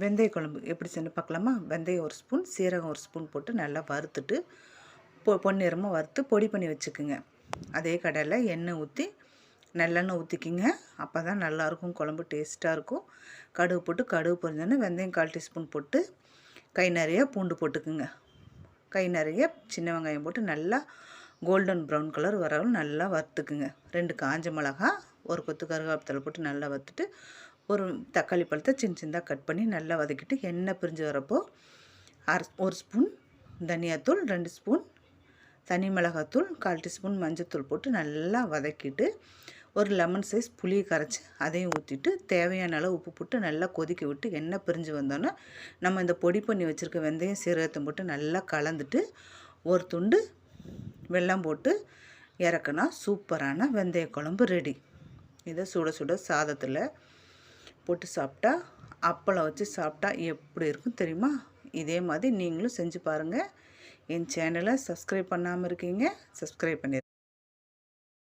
வெந்தய குழம்பு எப்படி செஞ்சு பார்க்கலாமா? வெந்தயம் 1 ஸ்பூன், சீரகம் 1 ஸ்பூன் போட்டு நல்லா வறுத்துட்டு பொன்னிறமாக வறுத்து பொடி பண்ணி வச்சுக்குங்க. அதே கடாயில் எண்ணெய் ஊற்றி நல்லெண்ணெய் ஊற்றிக்கிங்க. அப்போ தான் நல்லாயிருக்கும், குழம்பு டேஸ்ட்டாக இருக்கும். கடுகு போட்டு கடுகு பொரிஞ்சோன்னே வெந்தயம் 1/4 டீஸ்பூன் போட்டு கை நிறைய பூண்டு போட்டுக்குங்க. கை நிறைய சின்ன வெங்காயம் போட்டு நல்லா கோல்டன் ப்ரௌன் கலர் வரவும் நல்லா வறுத்துக்குங்க. 2 காஞ்ச மிளகா, ஒரு கொத்து கருவேப்பிலை போட்டு நல்லா வறுத்துட்டு ஒரு தக்காளி பழத்தை சின்ன சின்னதாக கட் பண்ணி நல்லா வதக்கிட்டு எண்ணெய் பிரிஞ்சு வரப்போ 1 ஸ்பூன் தனியாத்தூள், 2 ஸ்பூன் தனி மிளகாத்தூள், 1/4 டீஸ்பூன் மஞ்சத்தூள் போட்டு நல்லா வதக்கிட்டு ஒரு லெமன் சைஸ் புளியை கரைச்சி அதையும் ஊற்றிட்டு தேவையான அளவு உப்பு போட்டு நல்லா கொதிக்க விட்டு எண்ணெய் பிரிஞ்சு வந்தோன்னே நம்ம இந்த பொடி பண்ணி வச்சுருக்க வெந்தயம் சீரகத்தை போட்டு நல்லா கலந்துட்டு ஒரு துண்டு வெல்லம் போட்டு இறக்குனா சூப்பரான வெந்தய குழம்பு ரெடி. இதை சுட சுட சாதத்தில் போட்டு சாப்பிட்டா, அப்பளம் வச்சு சாப்பிட்டா எப்படி இருக்கும் தெரியுமா? இதே மாதிரி நீங்களும் செஞ்சு பாருங்கள். என் சேனலை சப்ஸ்கிரைப் பண்ணாமல் இருக்கீங்க, சப்ஸ்கிரைப் பண்ணிடுங்க.